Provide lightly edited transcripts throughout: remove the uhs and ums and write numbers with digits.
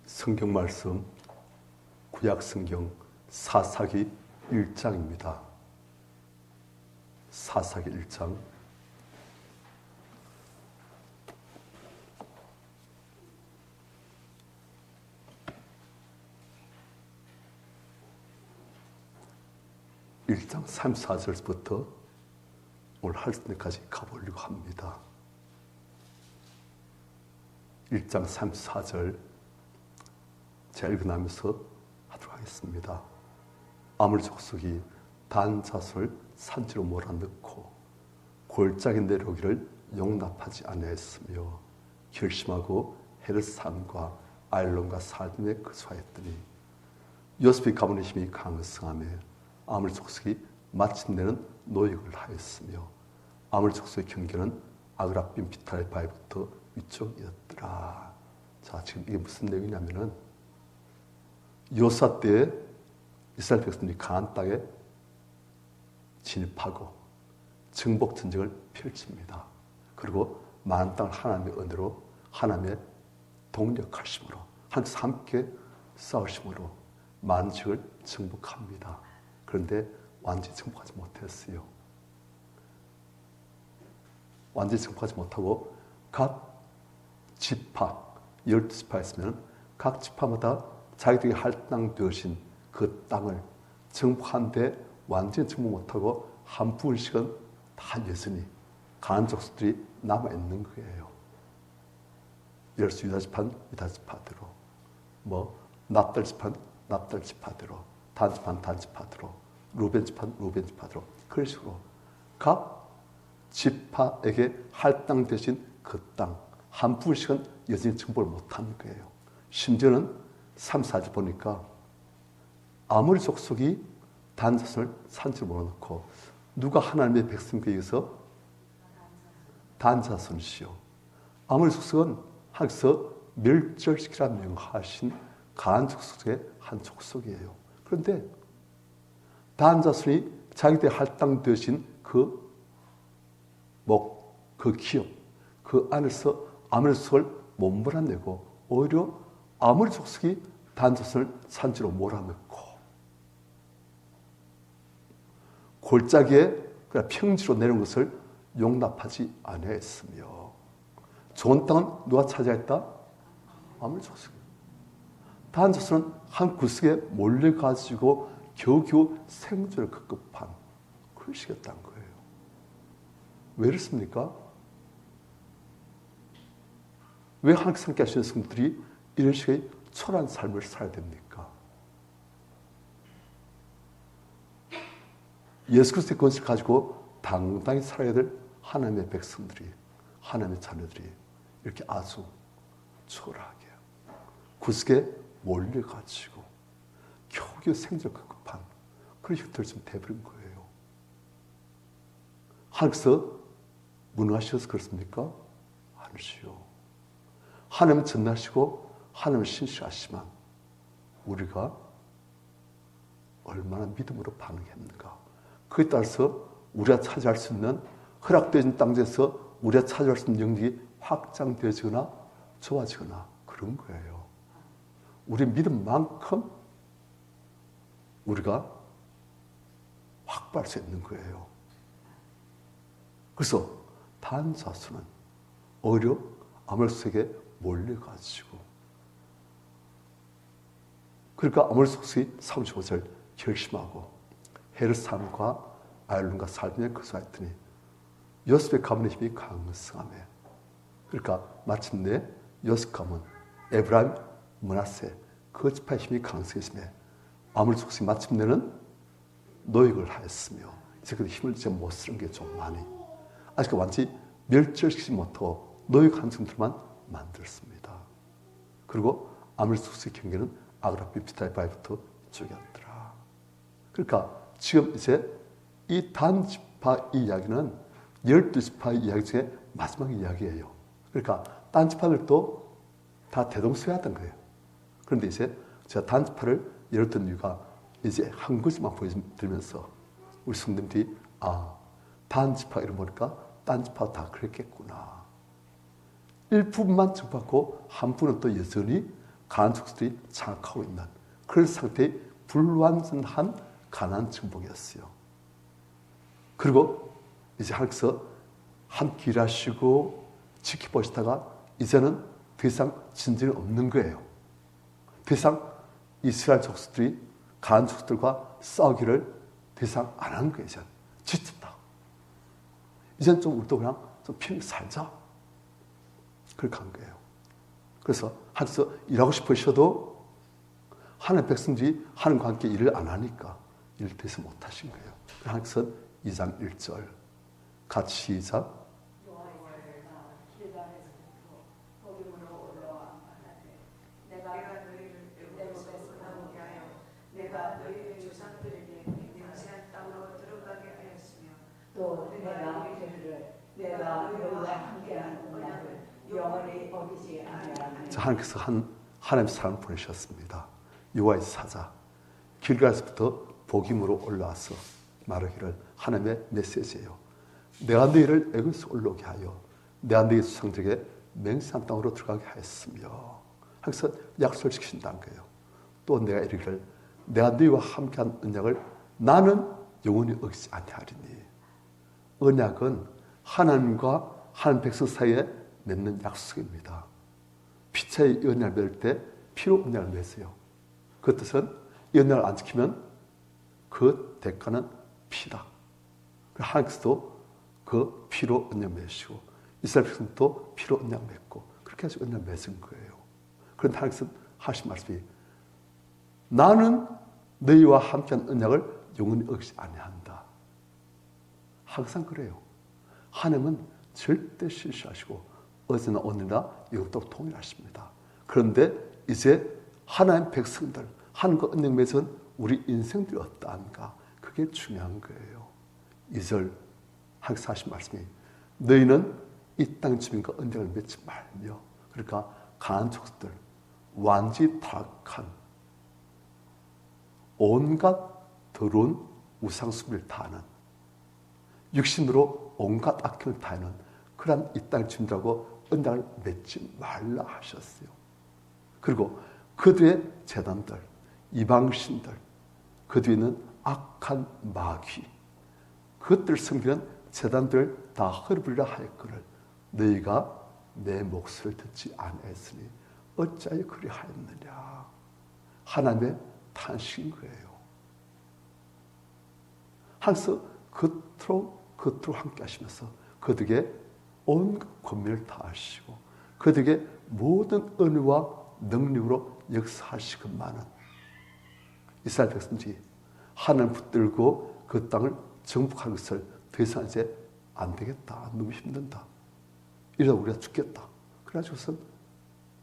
성경 말씀 구약 성경 사사기 1장입니다. 사사기 1장 (1장) 34절부터 오늘 할때까지 가보려고 합니다. 1장 34절 제가 읽어나면서 하도록 하겠습니다. 아물 족속이 단 자손을 산지로 몰아넣고 골짜기 내려오기를 용납하지 아니하였으며 결심하고 헤르산과 아일론과 살림에 거주하였더니 요셉이 가문의 힘이 강성하며 아물 족속이 마침내는 노역을 하였으며 아물 족속의 경계는 아그라빔 비탈의 바위부터 위쪽이었더라. 자, 지금 이게 무슨 내용이냐면은 요사 때에 이스라엘 백성들이 가나안 땅에 진입하고 정복 전쟁을 펼칩니다. 그리고 많은 땅을 하나님의 은혜로 하나님의 동력하심으로 하나님께서 함께 싸우심으로 많은 지역을 정복합니다. 그런데 완전히 정복하지 못했어요. 완전히 정복하지 못하고 각 지파 12지파였으면 각 지파마다 자기들이 할당되어진 그 땅을 정복하는데 완전히 정복 못하고 한 부분씩은 다 여전히 가나안 족속들이 남아있는 거예요. 예를 들어서 유다지파는 유다지파대로, 납달지파는 납달지파대로, 단지파는 단지파대로, 루벤지파는 루벤지파대로, 그런 식으로 각 지파에게 할당되신 그 땅 한 부분씩은 여전히 정복을 못하는 거예요. 심지어는 3, 4절 보니까 아모리 족속이 단자손을 산지로 몰아넣고 누가 하나님의 백성에게 의해서 단자손이시요. 아모리 족속은 하나님께서 멸절시키라 명하신 가나안 족속 중에 한 족속이에요. 그런데 단자손이 자기들의 할당되신 그 기업, 그 안에서 아모리 족속을 못 몰아내고 오히려 아모리 족속이 단자손을 산지로 몰아넣고 골짜기에 평지로 내려온 것을 용납하지 아니하였으며 좋은 땅은 누가 차지했다? 아모리 족속이. 단자손은 한 구석에 몰려가지고 겨우겨우 생존을 급급한 그런 식이었다는 거예요. 왜 이렇습니까? 왜 하나님께서 함께 하시는 성들이 이런 식의 초라한 삶을 살아야 됩니까? 예수 그리스도의 권세를 가지고 당당히 살아야 될 하나님의 백성들이, 하나님의 자녀들이 이렇게 아주 초라하게 구석에 몰려가지고 겨우겨우 생존 급급한 그런 형태를 좀 돼버린 거예요. 하나님께서 무능하셔서 그렇습니까? 아니시요. 하나님은 전능하시고 하나님은 신실하시지만 우리가 얼마나 믿음으로 반응했는가. 그에 따라서 우리가 차지할 수 있는 허락되어진 땅에서 우리가 차지할 수 있는 영역이 확장되어지거나 좋아지거나 그런 거예요. 우리 믿음만큼 우리가 확보할 수 있는 거예요. 그래서 단자손은 오히려 아몰속에 몰려가지고 그러니까 아몰속이 35절 결심하고 헤르산과 아일론과 살림에 거주하였더니 요셉의 가문의 힘이 강성하며 그러니까 마침내 요셉 가문 에브라임, 므낫세 그 지파의 힘이 강성해지며 아몰속이 마침내는 노역을 하였으며 이제 그 힘을 이제 못 쓰는 게 좀 많이 아직 완전히 멸절시키지 못하고 노역한 성들만 만들었습니다. 그리고 아몰속의 경계는 아그라빔 비탈의 바위부터 이쪽이었더라. 그러니까 지금 이제 이 단지파 이야기는 12지파 이야기 중에 마지막 이야기예요. 그러니까 단지파들도 다 대동소이하던 거예요. 그런데 이제 제가 단지파를 열었던 이유가 이제 한 구절만 보여드리면서 우리 성도님들이 단지파 이름 보니까 단지파 다 그랬겠구나. 일부분만 정복하고 한 부분은 또 여전히 가나안 족속들이 장악하고 있는 그런 상태의 불완전한 가나안 정복이었어요. 그리고 이제 하나님께서 함께 일하시고 지켜보시다가 이제는 더 이상 진전이 없는 거예요. 더 이상 이스라엘 족속들이 가나안 족속들과 싸우기를 더 이상 안 하는 거예요. 이제 지쳤다. 이제는 좀 우리도 그냥 좀 편히 살자. 그렇게 한 거예요. 그래서 하나님께서 일하고 싶으셔도 하나님 백성들이 하나님과 함께 일을 안 하니까 일을 더 이상 못 하신 거예요. 하나님께서 2장 1절 같이 시작. 또 내가 너희와 함께하는 언약을 영원히 어기지 아니하리니. 하나님께서 하나님의 사람을 보내셨습니다. 여호와의 사자 길갈에서부터 복임으로 올라와서 말하기를 하나님의 메시지예요. 내가 너희를 애굽에서 올라오게 하여 내가 너희 조상들에게 맹세한 땅으로 들어가게 하였으며 하면서 약속을 지키신다는 거예요. 또 내가 이르기를 내가 너희와 함께한 언약을 나는 영원히 어기지 아니하리니. 언약은 하나님과 하나님 백성 사이에 맺는 약속입니다. 피차의 언약을 맺을 때 피로 언약을 맺어요. 그 뜻은 이 언약을 안 지키면 그 대가는 피다. 하나님께서도 그 피로 언약 맺으시고 이스라엘 백성도 피로 언약 맺고 그렇게 해서 언약 맺은 거예요. 그런데 하나님께서 하신 말씀이 나는 너희와 함께한 언약을 영원히 어기지 아니한다. 항상 그래요. 하나님은 절대 실수하시고 어제나 오늘이나 영원토록 동일하십니다. 그런데 이제 하나님 백성들, 하나님과 언약 맺은 우리 인생들이 어떠한가? 그게 중요한 거예요. 2절 하나님께서 하신 말씀이 너희는 이 땅 주민과 언약을 맺지 말며 그러니까 가나안 족속들 완전히 타락한 온갖 더러운 우상숭배를 다하는 육신으로 온갖 악행을 다하는 그러한 이 땅의 주민들하고 언약을 맺지 말라 하셨어요. 그리고 그들의 제단들, 이방신들, 그 뒤에는 악한 마귀, 그것들 섬기는 제단들 다 헐브리라 하였거늘 너희가 내 목소리를 듣지 아니했으니 어찌하여 그리하였느냐. 하나님의 탄식인 거예요. 하나님께서 겉으로 함께 하시면서 그들에게 온 권면을 다하시고 그들에게 모든 은혜와 능력으로 역사하시건만은 이스라엘 백성들이 하나님을 붙들고 그 땅을 정복하는 것을 더 이상 이제 안 되겠다. 너무 힘든다. 이러다 우리가 죽겠다. 그래가지고선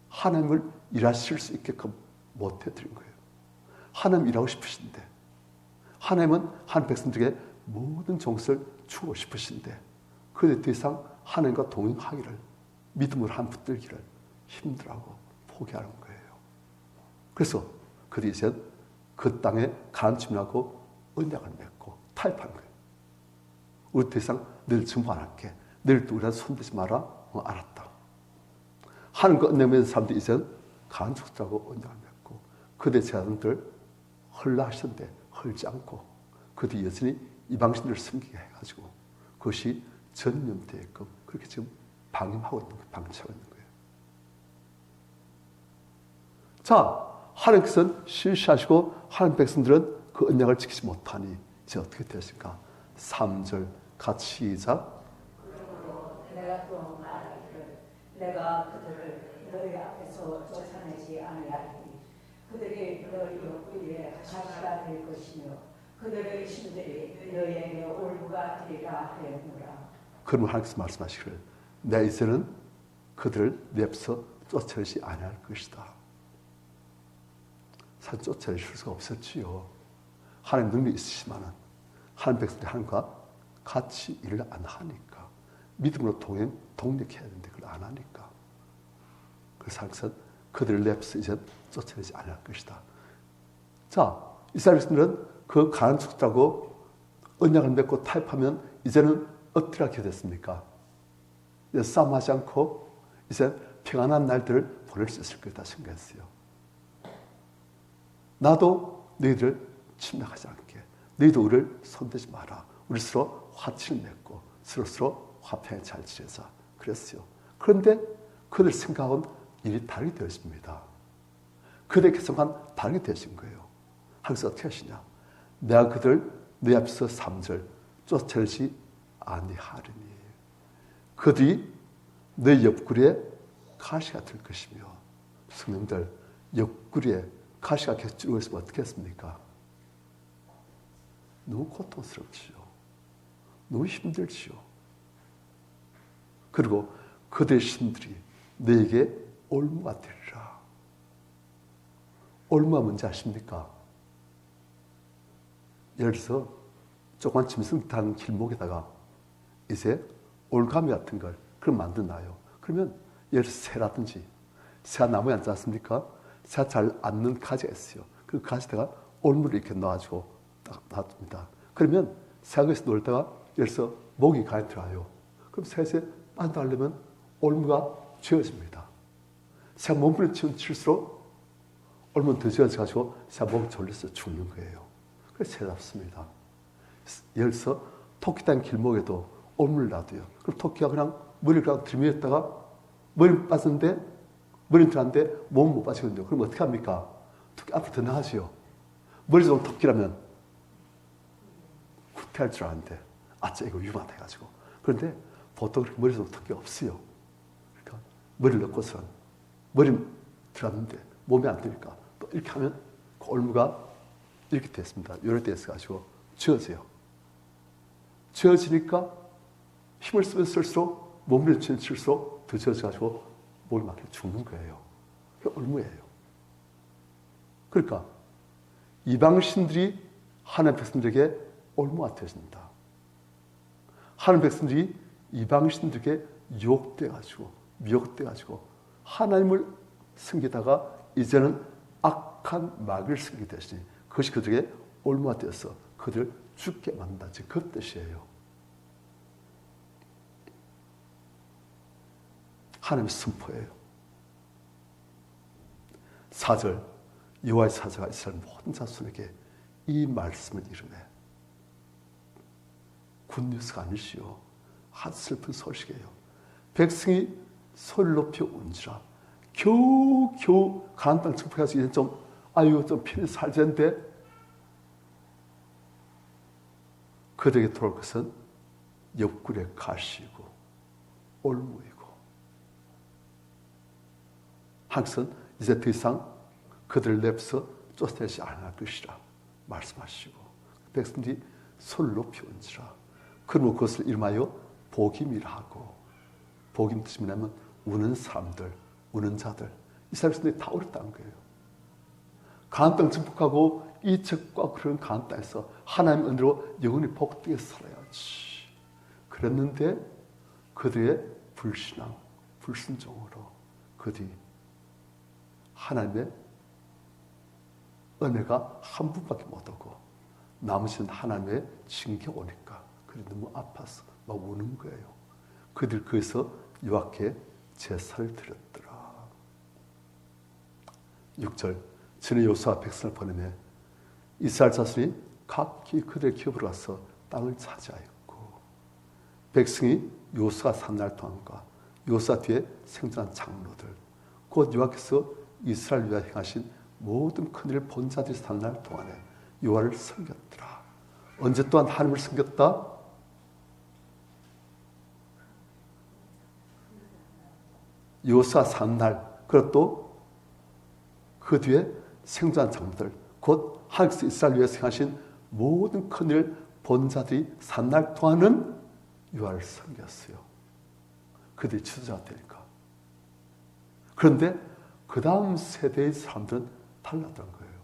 하나님을 일하실 수 있게끔 못 해드린 거예요. 하나님 일하고 싶으신데 하나님은 한 백성들에게 모든 종것을 주고 싶으신데 그들 더 이상 하나님과 동행하기를 믿음으로 한 붙들기를 힘들어하고 포기하는 거예요. 그래서 그들이 이제 그 땅에 가나안 주민하고 언약을 맺고 타협한 거예요. 우리 더 이상 늘 정보 안 할게. 늘 우리한테 손대지 마라. 알았다. 하나님과 언약 맺은 사람들이 이제 가나안 족속들하고 언약을 맺고 그들의 제자들 헐라 하시는데 헐지 않고 그들이 여전히 이방신들을 섬기게 해가지고 그것이 전염되게끔 그렇게 지금 방임하고 있는 거예요. 방치하고 있는 거예요. 자, 하나님께서는 실시하시고 하나님 백성들은 그 언약을 지키지 못하니 이제 어떻게 되었습니까? 3절 같이 시작. 그러므로 내가 또 말하기를 내가 그들을 너희 앞에서 쫓아내지 아니하리니 그들이 너희 옆구리에 가시가 될 것이며 그들의 신들이 너희에게 올무가 되리라 하였노라. 그러면 하나님께서 말씀하시기를 내가 이제는 그들을 내 앞에서 쫓아내지 아니할 것이다. 사실 쫓아내실 수가 없었지요. 하나님 능력이 있으시지만은 하나님 백성들이 하나님과 같이 일을 안 하니까 믿음으로 동력해야 되는데 그걸 안 하니까 그래서 하나님께서 그들을 내 앞에서 이제 쫓아내지 않을 것이다. 자, 이스라엘 백성들은 그 가나안 족속들하고 언약을 맺고 타협하면 이제는 어떻게 하게 됐습니까? 이제 싸움하지 않고 이제 평안한 날들을 보낼 수 있을 거다 생각했어요. 나도 너희들을 침략하지 않게. 너희도 우리를 손대지 마라. 우리 서로 화친을 맺고 서로 화평에 잘 지내자. 그랬어요. 그런데 그들 생각은 일이 다르게 되었습니다. 그들의 개성은 다르게 되신 거예요. 하나님께서 어떻게 하시냐. 내가 그들 내 앞에서 3절 쫓아내지 아니하리니 그들이 내 옆구리에 가시가 될 것이며. 성령들, 옆구리에 가시가 계속 찌르고 있으면 어떻게 했습니까? 너무 고통스럽지요. 너무 힘들지요. 그리고 그들의 신들이 너에게 올무가 되리라. 올무가 뭔지 아십니까? 예를 들어서 조그만 짐승 타는 길목에다가 이제 올가미 같은 걸 그럼 만들어놔요. 그러면 예를 들어서 새라든지 새가 나무에 앉지 않습니까? 새가 잘 앉는 가지가 있어요. 그 가지에다가 올무를 이렇게 넣어가지고 딱 놔둡니다. 그러면 새가 거기서 놀다가 예를 들어서 목이 가에 들어와요. 그럼 새에 빠져나가려면 올무가 쥐어집니다. 새가 몸부림 칠수록 올무는 더 쥐어져가지고 새가 목이 졸려서 죽는 거예요. 그래서 새 잡습니다. 예를 들어서 토끼 다니는 길목에도 올무를 놔둬요. 그럼 토끼가 그냥 머리를 그냥 들이밀었다가 머리 빠졌는데 머리는 들어갔는데 몸은 못 빠지거든요. 그럼 어떻게 합니까? 토끼 앞으로 더 나가지요. 머리 좋은 토끼라면 구태할 줄 아는데 이거 위험하다 해가지고. 그런데 보통 그렇게 머리 좋은 토끼가 없어요. 그러니까 머리를 넣고선 머리 들어갔는데 몸이 안 되니까 또 이렇게 하면 그 올무가 이렇게 됐습니다. 이렇게 됐어가지고 쥐어져요. 쥐어지니까 힘을 쓰면 쓸수록 몸을 칠수록 더 쥐어져가지고 목이 막혀 죽는 거예요. 그게 올무예요. 그러니까 이방신들이 하나님 백성들에게 올무가 되어진다. 하나님 백성들이 이방신들에게 유혹돼가지고 미혹돼가지고 하나님을 섬기다가 이제는 악한 마귀를 섬기게 되시니 그것이 그들에게 올무가 되어서 그들을 죽게 만든다. 그 뜻이에요. 하나님의 선포예요. 4절 여호와의 사자가 이스라엘 모든 자손에게 이 말씀을 이루매. 굿뉴스가 아니시오. 아주 슬픈 소식이에요. 백성이 소리를 높여 운지라. 겨우 가나안 땅 정복해서 이제 좀 편히 살자는데 그들에게 돌아올 것은 옆구리에 가시고 올무이고 하나님은 이제 더 이상 그들을 내버려 쫓아내지 않을 것이라 말씀하시고 백성들이 소리를 높이 온지라. 그러면 그것을 이름하여 복임이라 하고 복임 뜻이 뭐냐면 우는 사람들, 우는 자들. 이스라엘 백성들이 다 울었다는 거예요. 가나안 땅 정복하고 이적과 그런 가나안 땅에서 하나님의 은혜로 영원히 복되게 살아야지. 그랬는데 그들의 불신앙, 불순종으로 그들이 하나님의 은혜가 한 분밖에 못 오고 나머지는 하나님의 징계가 오니까 그들이 너무 아파서 막 우는 거예요. 그들 거기서 여호와께 제사를 드렸더라. 6절 전에 여호수아 백성을 보내매 이스라엘 자손이 각기 그들의 기업으로 가서 땅을 차지하였고 백성이 여호수아 산 날 동안과 여호수아 뒤에 생존한 장로들 곧 여호와께서 이스라엘 위하여 행하신 모든 큰일을 본 자들이 산 날 동안에 여호와를 섬겼더라. 언제 또한 하나님을 섬겼다? 여호수아 산 날, 그리고 또 그 뒤에 생존한 장로들, 곧 하나님께서 이스라엘 위해서 행하신 모든 큰일을 본 자들이 산 날 동안은 여호와를 섬겼어요. 그들이 지도자가 되니까. 그런데 그 다음 세대의 사람들은 달랐던 거예요.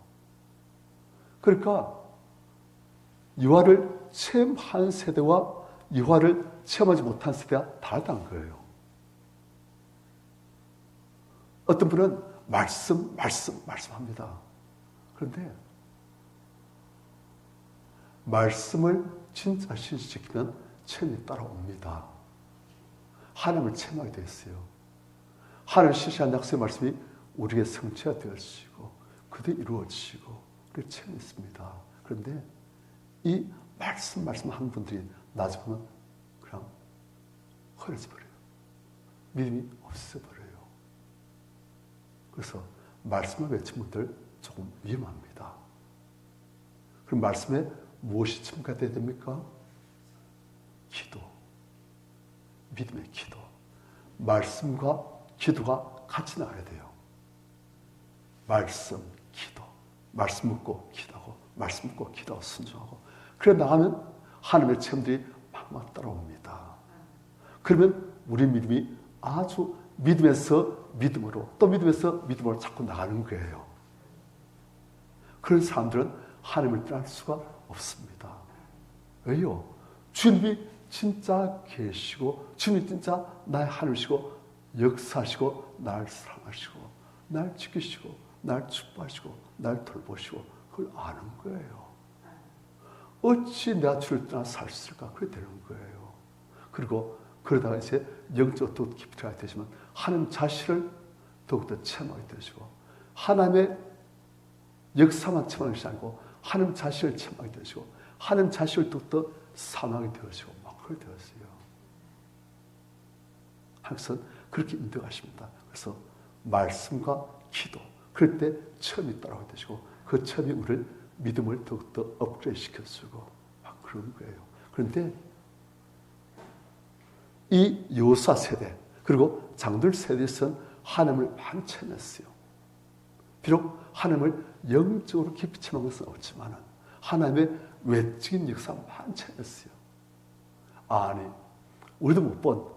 그러니까 여호와를 체험한 세대와 여호와를 체험하지 못한 세대가 다르다는 거예요. 어떤 분은 말씀합니다. 그런데 말씀을 진짜 실시키면 체험이 따라옵니다. 하나님을 체험하게 되었어요. 하나님 실시한 약속의 말씀이 우리에게 성취가 되어지고 그대로 이루어지고 그렇게 체험했습니다. 그런데 이 말씀하는 분들이 나중에 보면 그냥 흐려져 버려요. 믿음이 없어 버려요. 그래서 말씀을 외친 분들 조금 위험합니다. 그럼 말씀에 무엇이 첨가돼야 됩니까? 기도. 믿음의 기도. 말씀과 기도가 같이 나가야 돼요. 말씀, 기도. 말씀 묻고 기도하고, 말씀 묻고 기도하고 순종하고. 그래 나가면 하나님의 체험들이 막막 따라옵니다. 그러면 우리 믿음이 아주 믿음에서 믿음으로, 또 믿음에서 믿음으로 자꾸 나가는 거예요. 그런 사람들은 하나님을 떠날 수가 없습니다. 왜요? 주님이 진짜 계시고, 주님이 진짜 나의 하나님이시고, 역사하시고, 날 사랑하시고, 날 지키시고, 날 축복하시고, 날 돌보시고, 그걸 아는 거예요. 어찌 내가 주를 떠나 살 수 있을까? 그게 되는 거예요. 그리고 그러다가 이제 영적으로 더 깊이 들어가게 되시면 하나님 자신을 더욱더 체험하게 되시고, 하나님의 역사만 체험하는 것이 아니고 하나님 자신을 체험하게 되시고, 하나님 자신을 더욱더 사랑하게 되시고 막 그렇게 되었어요. 항상 그렇게 인도하십니다. 그래서 말씀과 기도, 그럴 때 체험이 따라오게 되시고, 그 체험이 우리를 믿음을 더욱더 업그레이드 시켜주고 막 그런 거예요. 그런데 이 요사 세대 그리고 장들 세대에서는 하나님을 많이 체험했어요. 비록 하나님을 영적으로 깊이 체험한 것은 없지만 하나님의 외적인 역사 많이 체험했어요. 아니 우리도 못 본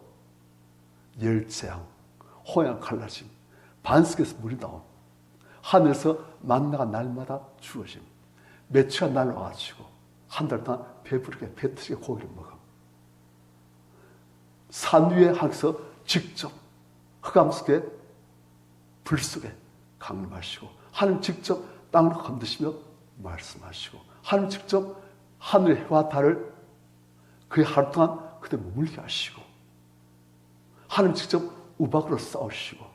열재앙, 호양 갈라짐, 반석에서 물이 나옴, 하늘에서 만나가 날마다 주어짐, 매추가 날아와가지고 한 달 동안 배부르게 배트지게 고기를 먹음, 산 위에 하늘에서 직접 흑암 속에 불 속에 강림하시고, 하나님 직접 땅을 건드시며 말씀하시고, 하나님 직접 하늘의 해와 달을 그의 하루 동안 그대 머물게 하시고, 하나님 직접 우박으로 싸우시고,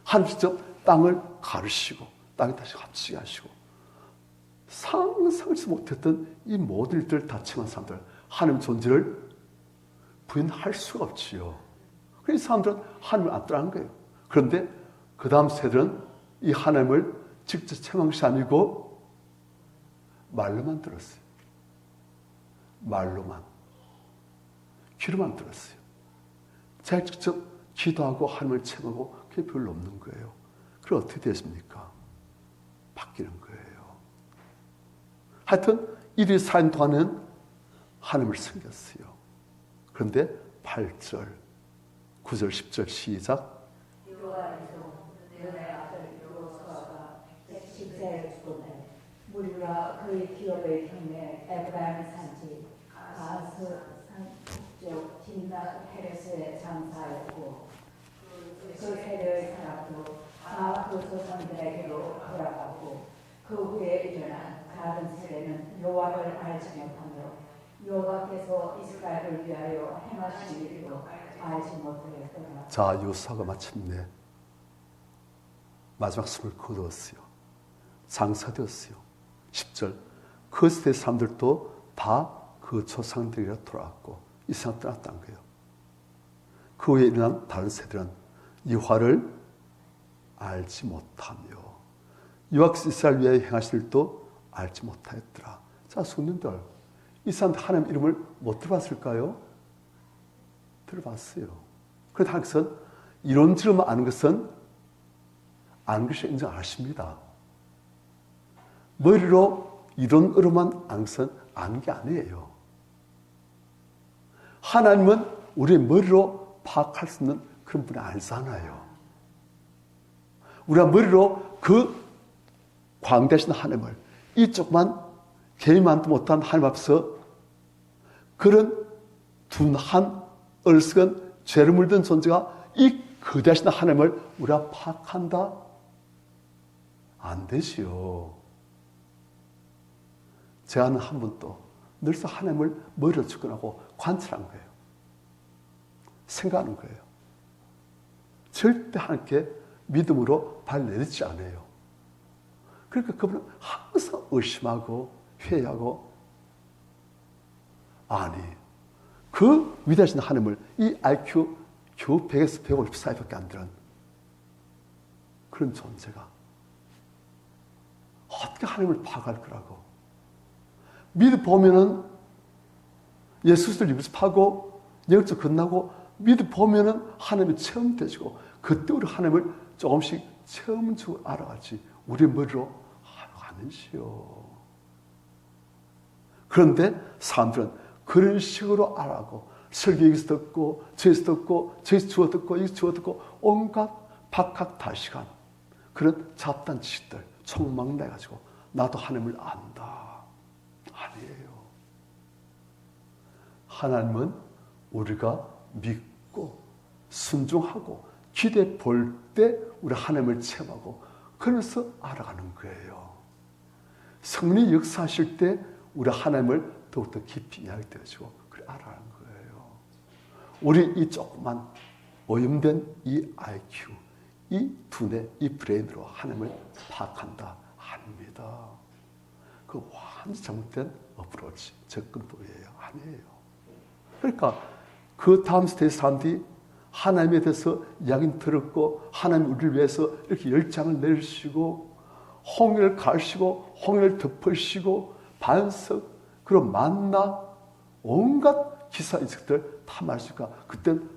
하나님 직접 땅을 가르시고 땅에 다시 갇히게 하시고, 상상치 못했던 이 모든 일들을 다 체험한 사람들, 하나님 존재를 부인할 수가 없지요. 그래서 이 사람들은 하나님을 안 따라한 거예요. 그런데 그 다음 세대는 이 하나님을 직접 체험한 것이 아니고 말로만 들었어요. 말로만, 귀로만 들었어요. 제가 직접 기도하고 하나님을 체험하고 그게 별로 없는 거예요. 그럼 어떻게 되십니까? 바뀌는 거예요. 하여튼 이들이 산 동안은 하나님을 섬겼어요. 그런데 8절, 9절, 10절 시작. 여호와께서 너의 아들 여호수아가 110세에 죽었네. 물과 그의 기업의 경내 에브라임 산지 가스 북쪽 timnat 헤레스에 장사하였고, 그 세대의 사람도 다 그 조상들에게로 돌아가고, 그 후에 일어난 다른 세대는 여호와를 알지 못하며 여호와께서 이스라엘을 위하여 행하신 일도 알지 못하였더라. 자, 요사가 마침내 마지막 숨을 거두었어요. 장사되었어요. 10절, 그 세대 사람들도 다 그 조상들에게로 돌아왔고 이 세상 떠났다는 거예요. 그 후에 일어난 다른 세대는 여호와를 알지 못하며 여호와께서 이스라엘 위하여 행하실 일도 알지 못하였더라. 자, 손님들, 이 사람들 하나님 이름을 못 들어봤을까요? 들어봤어요. 그런데 하나님께서는 이론적으로만 아는 것은 아는 것이 인정 안 하십니다. 머리로 이론으로만 아는 것은 아는 게 아니에요. 하나님은 우리의 머리로 파악할 수 있는 그런 분이 아니잖아요. 우리가 머리로 그 광대하신 하나님을, 이 조그만 개인만도 못한 하나님 앞에서 그런 둔한 얼썩은 죄를 물든 존재가 이 거대하신 하나님을 우리가 파악한다? 안 되지요. 제가 아는 한 분도 늘상 하나님을 머리로 접근하고 관찰한 거예요. 생각하는 거예요. 절대 하나님께 믿음으로 발 내딛지 않아요. 그러니까 그분은 항상 의심하고 회의하고, 아니 그 위대하신 하나님을 이 IQ 겨우 100에서 150 사이밖에 안 되는 그런 존재가 어떻게 하나님을 파악할 거라고. 믿어 보면은 예수를 입습하고 영적 끝나고 믿어 보면은 하나님이 처음 되시고 그때 우리 하나님을 조금씩 처음 주고 알아가지 우리 머리로 아니시오. 그런데 사람들은 그런 식으로 알아고 설교 여기서 듣고 저기서 듣고 저기서 주워 듣고 여기서 주워 듣고 온갖 박학다시간 그런 잡다한 지식들 총망내가지고 나도 하나님을 안다. 아니에요. 하나님은 우리가 믿고 순종하고 기대 볼 때 우리 하나님을 체험하고 그래서 알아가는 거예요. 성령이 역사하실 때 우리 하나님을 더욱더 깊이 이야기되어지고 그래 알아가는 거예요. 우리 이 조그만 오염된 이 IQ, 이 두뇌, 이 브레인으로 하나님을 파악한다. 아닙니다. 그 완전 잘못된 어프로치, 접근법이에요. 아니에요. 그러니까 그 다음 스테이지 사람들이 하나님에 대해서 이야기는 들었고 하나님 우리를 위해서 이렇게 열장을 내리시고 홍해를 가시고 홍해를 덮으시고 반석 그리고 만나 온갖 기사 인식들 다 말씀하니까 그때는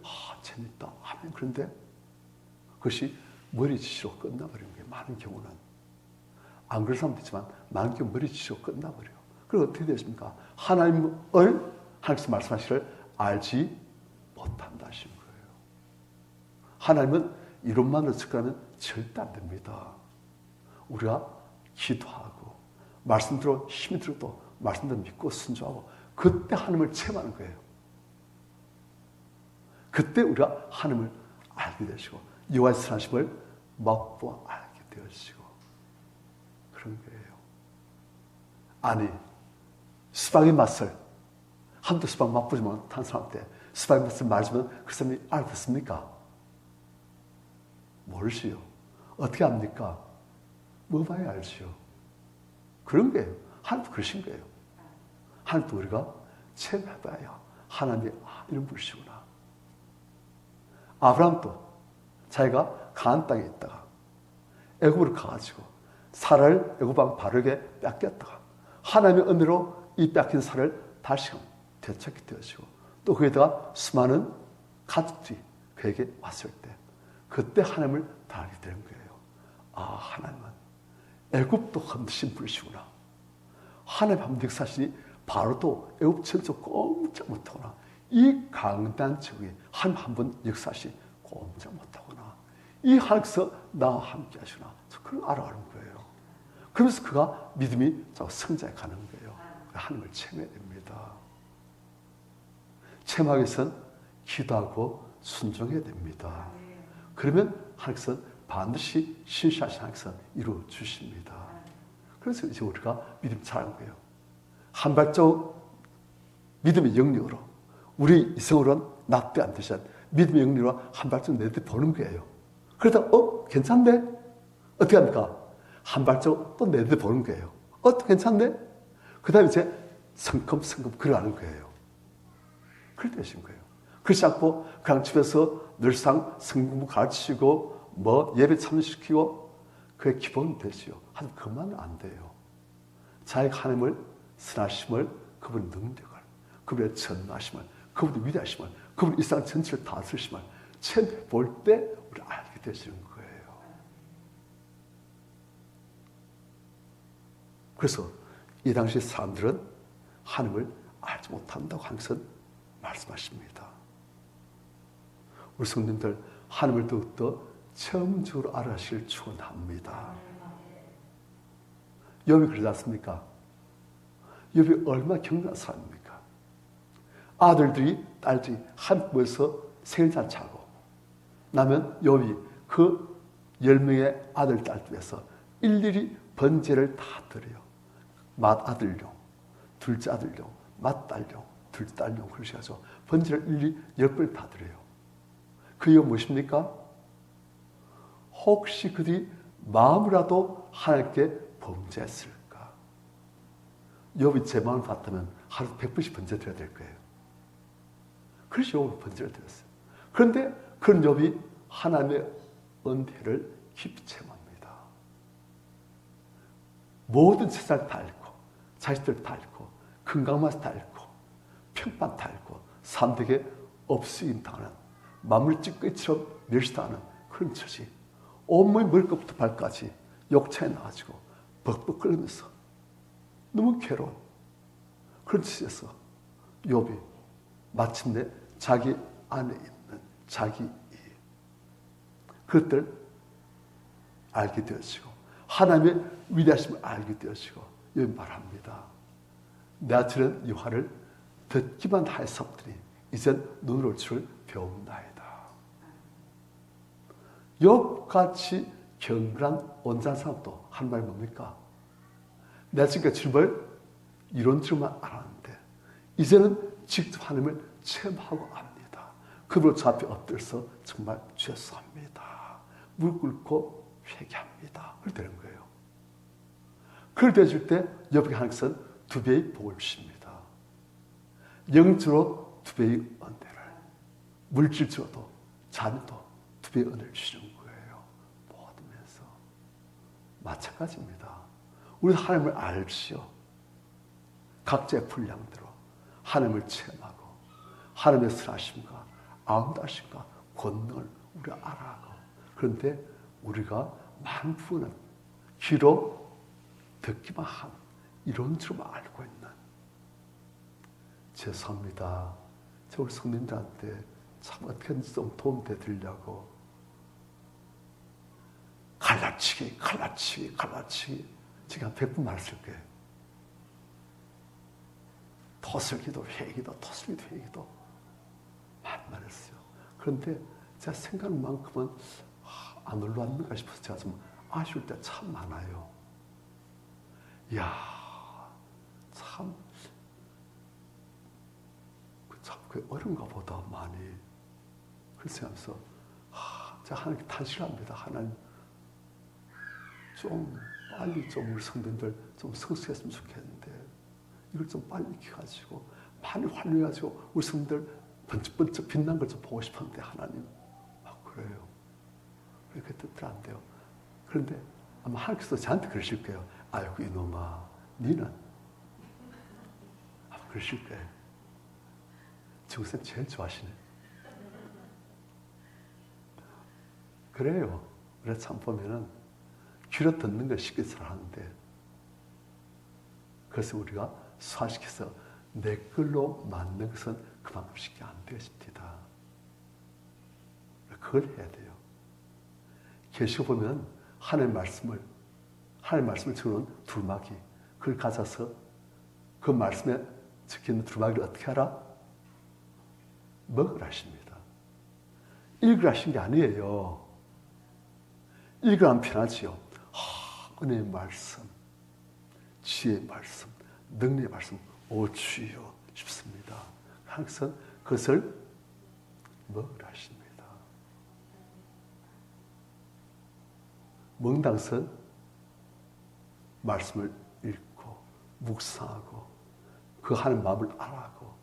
재밌다. 아멘. 그런데 그것이 머리짓으로 끝나버리는 거예요. 많은 경우는. 안 그런 사람도 있지만 많은 경우 머리짓으로 끝나버려요. 그리고 어떻게 되십니까? 하나님을 하나님께서 말씀하시기를 알지 못한다 하시는 거예요. 하나님은 이론만으로 접근하면 절대 안 됩니다. 우리가 기도하고 말씀대로 힘이 들어도 말씀대로 믿고 순종하고 그때 하나님을 체험하는 거예요. 그때 우리가 하나님을 알게 되시고 여호와의 선하심을 맛보아 알게 되시고 그런 거예요. 아니 수박의 맛을 한두 수박 맛보지 못한 사람한테 수박의 맛을 말해주면 그 사람이 알겠습니까? 모르시오. 어떻게 압니까? 먹어봐야 알지요. 그런 거예요. 하나님도 그러신 거예요. 하나님도 우리가 체험해봐야 하나님이 이런 분이시구나. 아브라함도 자기가 가나안 땅에 있다가 애굽으로 가가지고 살을 애굽 왕 바로에게 뺏겼다가 하나님의 은혜로 이 뺏긴 살을 다시금 되찾게 되어지고 또 거기다가 수많은 가족들이 그에게 왔을 때 그때 하나님을 다 알게 되는 거예요. 하나님은 애굽도 흔드신 분이시구나. 하나님 한번 역사하시니 바로도 애굽 전적 꼼짝 못하구나. 이 강단 적에 하나님 한번 역사하시 꼼짝 못하구나. 이 하나님께서 나와 함께 하시구나. 그걸 알아가는 거예요. 그러면서 그가 믿음이 성장해 가는 거예요. 하나님을 체험해야 됩니다. 체험하기 위해서는 기도하고 순종해야 됩니다. 그러면 하나님께서 반드시 신실하신 하나님께서 이루어 주십니다. 그래서 이제 우리가 믿음 잘하는 거예요. 한 발짝 믿음의 영역으로 우리 이성으로는 납득 안 되지만 믿음의 영역으로 한 발짝 내다보는 거예요. 그러다가 괜찮네? 어떻게 합니까? 한 발짝 또 내다보는 거예요. 괜찮네? 그 다음에 이제 성큼성큼 걸어가는 거예요. 그럴 때 하신 거예요. 그렇지 않고 그냥 집에서 늘상 성공부 가르치고 예배 참여시키고 그게 기본 되지요. 하지만 그만은 안 돼요. 자기 하나님을 선하심을 그분의 능력을 그분의 전능하심을 그분의 위대하심을 그분의 일상 전체를 다스리심을 체험해 볼 때 우리 알게 되시는 거예요. 그래서 이 당시 사람들은 하나님을 알지 못한다고 항상 말씀하십니다. 우리 성도님들 하나님을 더욱더 체험적으로 알아가시길 축원합니다. 욥이 그러지 않습니까? 욥이 얼마나 경건한 사람입니까? 아들들이 딸들이 함께 모여서 생일잔치하고 나면 욥이 그 10명의 아들 딸들에서 일일이 번제를 다 드려요. 맏아들용, 둘째 아들용, 맏딸용, 둘째 딸용 그러셔 가지고 번제를 일일이 10번 다 드려요. 그 이유가 무엇입니까? 혹시 그들이 마음으로라도 하나님께 범죄했을까? 욥이 제 마음을 봤다면 하루 100번씩 번제 드려야 될 거예요. 그래서 욥은 번제를 드렸어요. 그런데 그런 욥이 하나님의 은혜를 깊이 체험합니다. 모든 세상을 다 잃고 자식들 다 잃고 건강만 다 잃고 평판 다 잃고 사람들에게 업수임 당하는 만물 찌꺼기처럼 멸시당하는 그런 처지. 온몸이 머리끝부터 발까지 욕창에 나가지고 벅벅 끓으면서 너무 괴로운 그런 처지에서 욥이 마침내 자기 안에 있는 자기 그것들을 알게 되어지고 하나님의 위대하심을 알게 되어지고 욥이 말합니다. 내가 들은 이 화를 듣기만 하였사오더니 이젠 눈으로 올 줄을 배운나이다. 욥같이 경건한 온전한 사람도 한 말이 뭡니까? 내가 지금까지 주님을 이런 줄만 알았는데 이제는 직접 하나님을 체험하고 압니다. 그분을 저 앞에 엎드려서 정말 죄송합니다. 무릎 꿇고 회개합니다. 그렇게 되는 거예요. 그렇게 되어질 때 욥에게 하나님께서는 2배의 복을 주십니다. 영적으로 2배의 은혜를, 물질적으로도 자녀도 2배의 은혜를 주시는 거예요. 모든 면에서 마찬가지입니다. 우리 하나님을 알지요. 각자의 분량대로 하나님을 체험하고 하나님의 선하심과 아름다우심과 권능을 우리가 알아가고 그런데 우리가 많은 부분은 귀로 듣기만 한 이런 줄만 알고 있는 죄송합니다. 저 우리 성민들한테 참 어떻게든지 좀 도움돼 드리려고 갈라치기 제가 100분 말했을 거예요. 토설기도 회기도 토설기도 회기도 많이 말했어요. 그런데 제가 생각한 만큼은 안 올라왔는가 싶어서 제가 좀 아쉬울 때 참 많아요. 이야 참 어려운가 보다 많이 그래서 하면서 제가 하나님께 탄식합니다. 하나님 좀 빨리 좀 우리 성도님들 좀 성숙했으면 좋겠는데 이걸 좀 빨리 익혀가지고 많이 활용해가지고 우리 성도들 번쩍번쩍 빛난 걸 좀 보고 싶었는데 하나님 막 그래요. 그렇게 뜻대로 안 돼요. 그런데 아마 하나님께서 저한테 그러실 거예요. 아이고 이놈아 니는 아마 그러실 거예요. 지구선 제일 좋아하시네. 그래요. 그래서 참 보면은 귀로 듣는 걸 쉽게 잘 하는데 그래서 우리가 소화시켜서 내 걸로 만든 것은 그만큼 쉽게 안 되어집니다. 그걸 해야 돼요. 계시록 보면 하나님의 말씀을 적어놓은 두루마기 그걸 가져서 그 말씀에 적혀있는 두루마기를 어떻게 하라? 먹으라 하십니다. 읽으라 하신 게 아니에요. 읽으라면 편하지요. 은혜의 말씀, 지혜의 말씀, 능력의 말씀, 오 주여 싶습니다. 항상 그것을 먹으라 하십니다. 먹는 것은 말씀을 읽고 묵상하고 그 하는 마음을 알아가고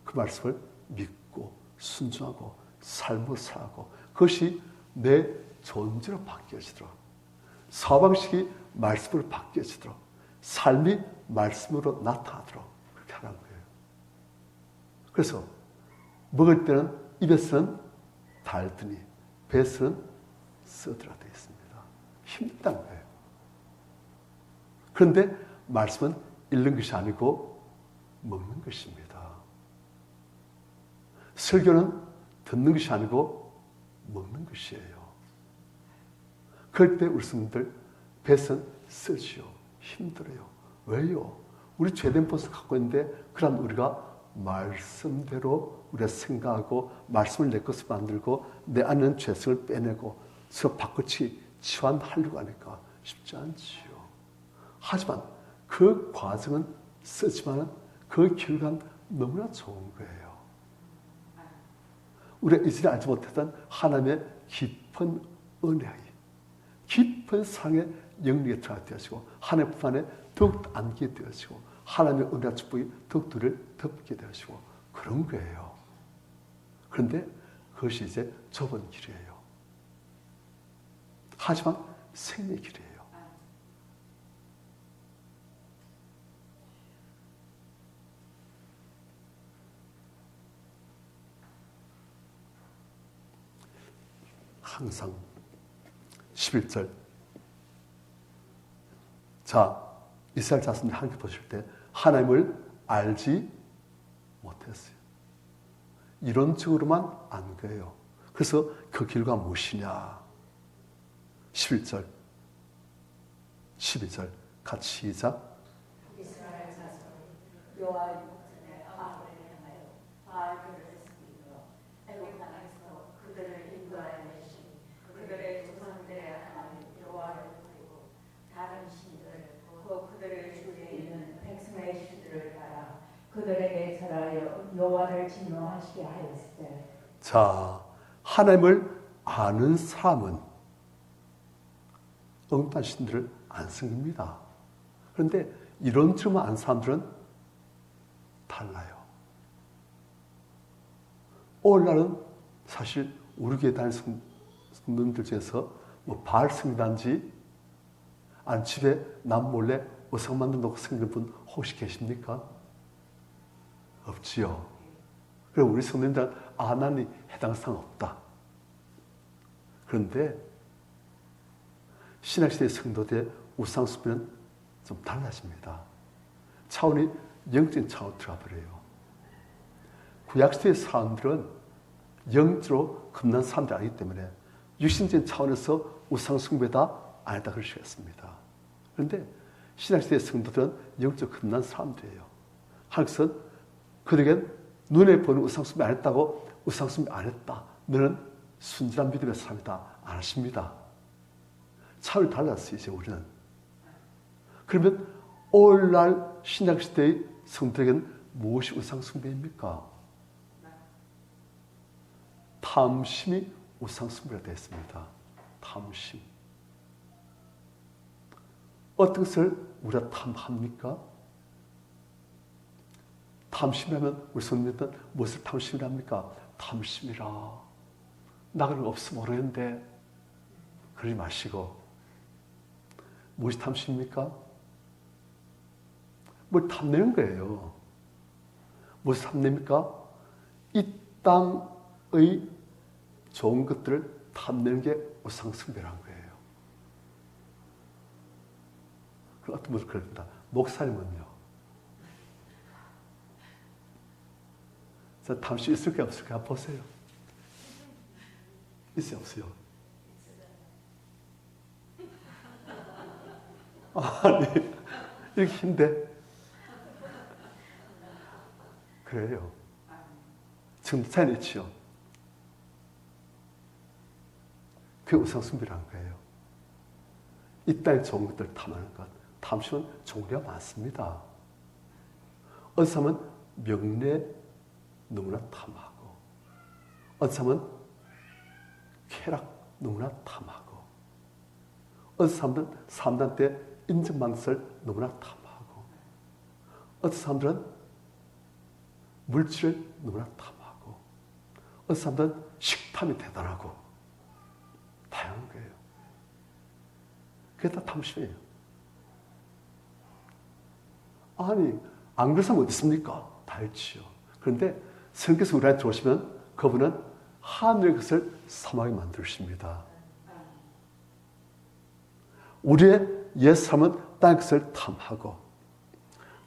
그 말씀을 믿고 순종하고 삶을 살아가고 그것이 내 존재로 바뀌어지도록 사방식이 말씀으로 바뀌어지도록 삶이 말씀으로 나타나도록 그렇게 하라는 거예요. 그래서 먹을 때는 입에서는 달더니 배에서는 써드라 되어 있습니다. 힘들다는 거예요. 그런데 말씀은 읽는 것이 아니고 먹는 것입니다. 설교는 듣는 것이 아니고 먹는 것이에요. 그럴 때 우리 성도들 배선 쓰지요. 힘들어요. 왜요? 우리 죄된 버스 갖고 있는데 그럼 우리가 말씀대로 우리가 생각하고 말씀을 내 것으로 만들고 내 안에 있는 죄성을 빼내고 서로 바꿔치 치환하려고 하니까 쉽지 않지요. 하지만 그 과정은 쓰지만 그 결과는 너무나 좋은 거예요. 우리가 이전에 알지 못했던 하나님의 깊은 은혜의 깊은 사랑의 영리에 들어가게 되어지고 하나님 품 안에 더욱 안게 되어지고 하나님의 은혜와 축복이 더욱 우리를 덮게 되어지고 그런 거예요. 그런데 그것이 이제 좁은 길이에요. 하지만 생명의 길이에요. 항상 11절 자 이스라엘 자손들이 하나님께 보실 때 하나님을 알지 못했어요. 이론적으로만 안 거예요. 그래서 그 길과 무엇이냐 11절 12절 같이 시작 이스라엘 자손 여호와의 목전에 아합을 향하여 바알들을 섬기고 애굽 땅에서 그들을 인도하여 내시니 그들의 조상들의 하나님 여호와를 버리고 다른 신들 곧 그들의 주위에 있는 백성의 신들을 따라 그들에게 절하여 여호와를 진노하시게 하였을 때 자 하나님을 아는 사람은 엉뚱한 신들을 안 섬깁니다. 그런데 이런처럼 아는 사람들은 달라요. 오늘날은 사실 우리 교회 다니는 분들 중에서 뭐 바알 섬기단지 아니 집에 남 몰래 우상 만들어 섬기는 분 혹시 계십니까? 없지요. 그리고 우리 성도님들은 하나님 해당 사항 없다. 그런데 신약시대 성도들의 우상 숭배는 좀 달라집니다. 차원이 영적인 차원으로 들어가 버려요. 구약시대의 사람들은 영적으로 겁난 사람들이 아니기 때문에 육신적인 차원에서 우상 숭배다 아니다 그럴 수 있습니다. 그런데 신약시대의 성도들은 영적으로 겁난 사람들이에요. 하나님께서는 그들에겐 눈에 보는 우상 숭배 안 했다고 우상 숭배 안 했다. 너는 순진한 믿음의 사람이다. 안 하십니다. 차원이 달랐어요, 이제 우리는. 그러면 오늘날 신약시대의 성도에게는 무엇이 우상숭배입니까? 탐심이 우상숭배가 되었습니다. 탐심. 어떤 것을 우리가 탐합니까? 탐심이라면 우리 성도님들은 무엇을 탐심이랍니까? 탐심이라. 나 그런 거 없으면 모르겠는데 그러지 마시고 무엇이 탐심입니까? 뭘 탐내는 거예요. 무엇을 탐냅니까? 이 땅의 좋은 것들을 탐내는 게 우상숭배라는 거예요. 그럼 어떤 분들 그럽니다. 목사님은요? 자, 탐심 있을까 없을까 보세요. 있어요 없어요? 아니 이렇게 힘든데 그래요. 지금 차이는 있지요. 그게 우상숭배라는 거예요. 이 땅의 좋은 것들을 탐하는 것. 탐심은 종류가 많습니다. 어떤 사람은 명예 너무나 탐하고 어떤 사람은 쾌락 너무나 탐하고 어떤 사람들은 사람들한테 인정받는 것을 너무나 탐하고 어떤 사람들은 물질을 너무나 탐하고 어떤 사람들은 식탐이 대단하고 다양한 거예요. 그게 다 탐심이에요. 아니 안 그런 사람 어디 있습니까? 다 있지요. 그런데 성경에서 우리한테 들어오시면 그분은 하늘의 것을 사막에 만드십니다. 우리의 옛사람은 땅의 것을 탐하고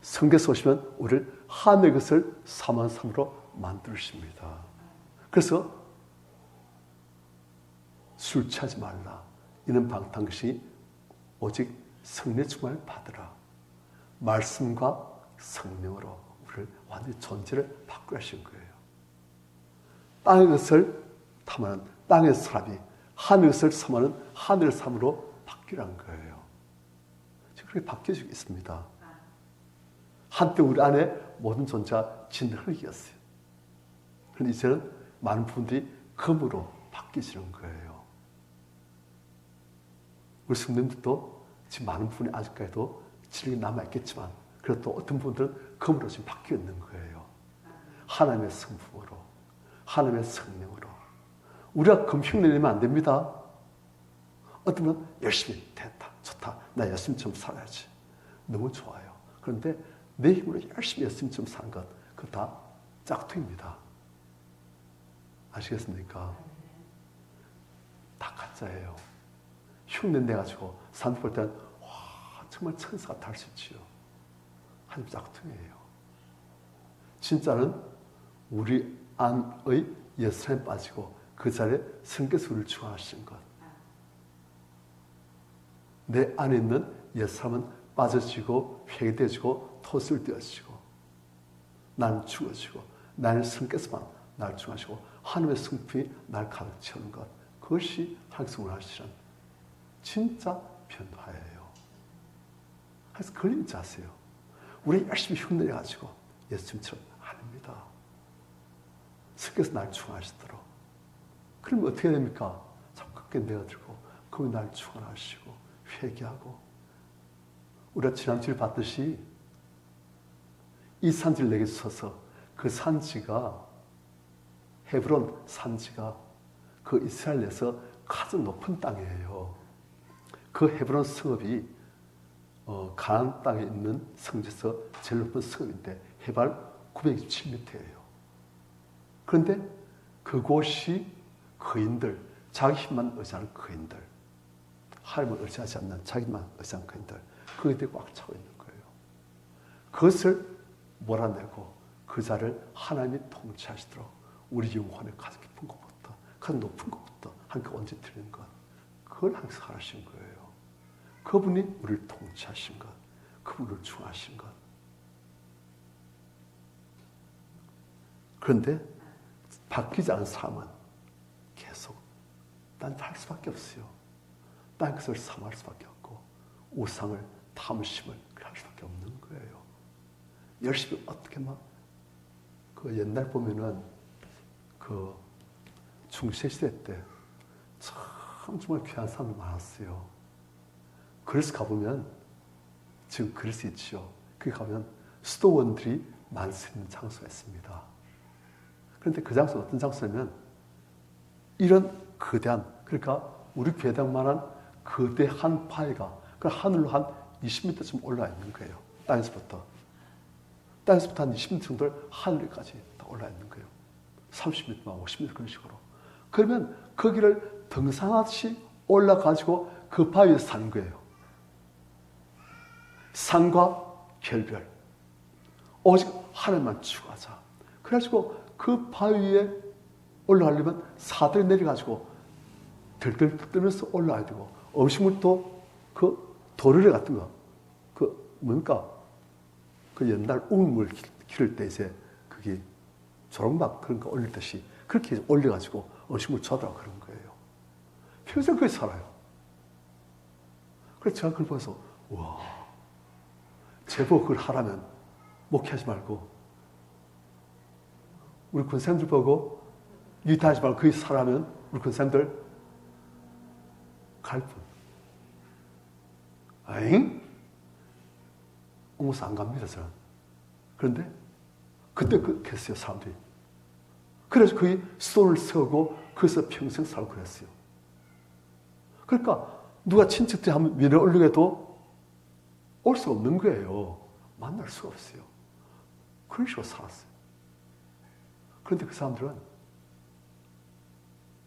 성경에서 오시면 우리를 하늘의 것을 사망한 삶으로 만드십니다. 그래서 술 취하지 말라. 이는 방탕 것이 오직 성령의 충만을 받으라. 말씀과 성령으로 우리를 완전히 존재를 바꾸신 거예요. 땅의 것을 탐하는 땅의 사람이 하늘의 것을 탐하는 하늘의 삶으로 바뀌란 거예요. 지금 그렇게 바뀌어지고 있습니다. 한때 우리 안에 모든 존재가 진흙이었어요. 그런데 이제는 많은 부분들이 금으로 바뀌시는 거예요. 우리 성도님들도 지금 많은 분이 아직까지도 진리가 남아있겠지만 그래도 또 어떤 분들은 검으로 지금 바뀌어 있는 거예요. 하나님의 성품으로, 하나님의 성령으로. 우리가 검 흉내내면 안 됩니다. 어떤 분은 열심히 됐다, 좋다, 나 예수님처럼 살아야지. 너무 좋아요. 그런데 내 힘으로 열심히 예수님처럼 사는 것, 그거 다 짝퉁입니다. 아시겠습니까? 다 가짜예요. 흉내 내가지고 사람들 볼 때는 와 정말 천사 같아 할 수 있지요. 하지만 짝퉁이에요. 진짜는 우리 안의 예수님에 빠지고 그 자리에 성령께서 우리를 주관하시는 것. 내 안에 있는 옛사람은 빠져지고 회개되어지고 토술 되어지고 나는 죽어지고 나는 성께서만 나를 중하시고 하나님의 성품이 날 가득 채우는 것. 그것이 하나님을 하시는 진짜 변화예요. 그래서 걸리지 마세요. 우리 열심히 흉내내가지고 예수님처럼 아닙니다. 성께서 날 중하시도록. 그러면 어떻게 됩니까? 자꾸 크게 내어들고 그분이 날 중하시고 회개하고. 우리가 지난주에 봤듯이 이 산지를 내게 주셔서 그 산지가 헤브론 산지가 그 이스라엘에서 가장 높은 땅이에요. 그 헤브론 성읍이 가나안 땅에 있는 성지에서 제일 높은 성읍인데 해발 927m예요. 그런데 그곳이 거인들, 자기 힘만 의지하는 거인들, 하나님을 의지하지 않는 자기만 의지하는 거인들, 그것들이 꽉 차고 있는 거예요. 그것을 몰아내고 그 자를 하나님이 통치하시도록 우리 영혼의 가장 깊은 것부터 가장 높은 것부터 함께 얹어드리는 것, 그걸 항상 하신 거예요. 그분이 우리를 통치하신 것, 그분을 중하신 것. 그런데 바뀌지 않은 삶은 계속 딴할 수밖에 없어요. 딴 것을 삼할 수밖에 없고 우상을, 탐심을 할 수밖에 없는 거예요. 열심히 어떻게 그 옛날 보면은 그 중세시대 때 참 정말 귀한 사람이 많았어요. 그래서 가보면 지금 그래서 있죠. 거기 가면 수도원들이 많이 쓰는 장소가 있습니다. 그런데 그 장소는 어떤 장소냐면 이런 거대한, 그러니까 우리 괴당만한 거대한 바위가 그 하늘로 한 20m쯤 올라와 있는 거예요. 땅에서부터 한 20m 정도를 하늘까지 다 올라와 있는 거예요. 30m, 50m 그런 식으로. 그러면 거기를 등산하듯이 올라가지고 그 바위에 사는 거예요. 산과 결별. 오직 하늘만 추구하자. 그래가지고 그 바위에 올라가려면 사들이 내려가지고 들들 뜨면서 올라와야 되고, 음식물도 그 도르래 같은 거, 그 뭔가 그 옛날 우물 기를 때 이제 그게 조롱박 그런 거 올리듯이 그렇게 올려가지고 음식물 줘더라고 그런 거예요. 평생 그렇게 살아요. 그래서 제가 그걸 보면서 와, 제보 그걸 하라면 목회하지 말고 우리 군사님들 보고 유타하지 말고 거기 살아면 우리 군사님들 갈 뿐. 아잉? 옹호사 안 갑니다, 저는. 그런데 그때 그렇게 했어요, 사람들이. 그래서 거기 수도를 세우고 거기서 평생 살고 그랬어요. 그러니까 누가 친척들이 한번 면회 오려고 해도 올 수 없는 거예요. 만날 수가 없어요. 그런 식으로 살았어요. 그런데 그 사람들은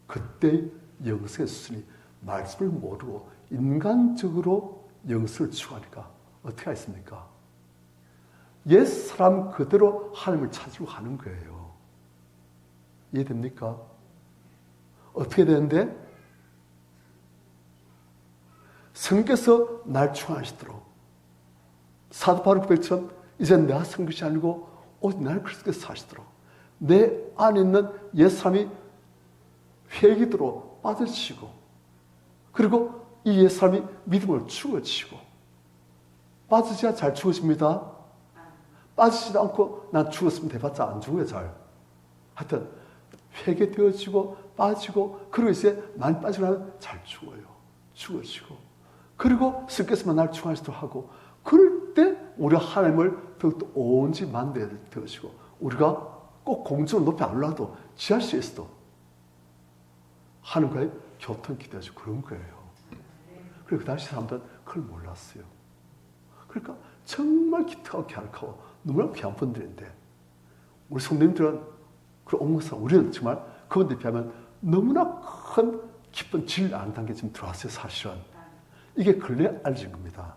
그때의 영성의 수준이 말씀을 모르고 인간적으로 영성을 추구하니까 어떻게 하겠습니까? 옛 사람 그대로 하나님을 찾으러 가는 거예요. 이해됩니까? 어떻게 되는데? 성께서 날 충하시도록 사도 바울 고백처럼 이제 내가 산 것이 아니고 오직 나를 그리스도께서 사시도록 내 안에 있는 옛사람이 회개도로 빠져지고 그리고 이 옛사람이 믿음을 죽어지고 빠지지야 잘 죽어집니다. 빠지지도 않고 난 죽었으면 돼봤자 안 죽어요 잘. 하여튼 회개되어지고 빠지고 그리고 이제 많이 빠지고 나면 잘 죽어요. 죽어지고 그리고 스께스만 날 충하시도록 하고, 그럴 때 우리가 하나님을 더욱더 온전히 만나야 되시고, 우리가 꼭 공중을 높이 안 올라도 지하실에서도 하나님과의 교통 기도해주고 그런 거예요. 그리고 그 당시 사람들은 그걸 몰랐어요. 그러니까 정말 기특하고 갸륵하고 너무나 귀한 분들인데, 우리 성도님들은 그런 옹목사, 우리는 정말 그분들에 비하면 너무나 큰 깊은 진리를 아는 단계에 지금 들어왔어요, 사실은. 이게 근래에 알려진 겁니다.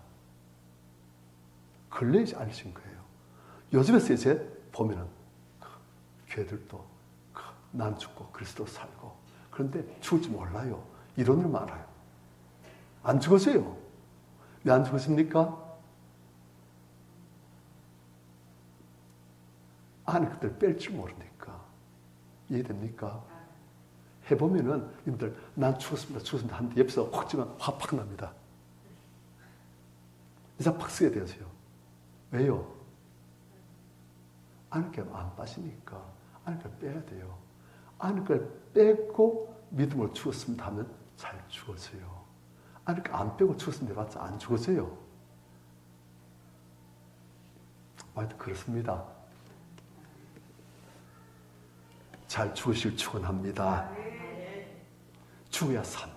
근래에 이제 알려진 거예요. 요즘에서 이제 보면은 교회들도 난 죽고 그리스도 살고, 그런데 죽을지 몰라요. 이론으로만 알아요. 안 죽으세요. 왜 안 죽으십니까? 안에 그들 뺄 줄 모르니까. 이해됩니까? 해보면은, 님들, 난 죽었습니다. 하는데 옆에서 확 찌면 화 팍 납니다. 이상 팍 쓰게 되어서요. 왜요? 안에 안 빠지니까. 안에 걸 빼야 돼요. 안에 걸 빼고 믿음으로 죽었습니다 하면 잘 죽어져요. 안에 안 빼고 죽었습니다 해봤자 안 죽어져요. 하여튼 그렇습니다. 잘 죽으실 축원합니다. 죽어야 삽니다.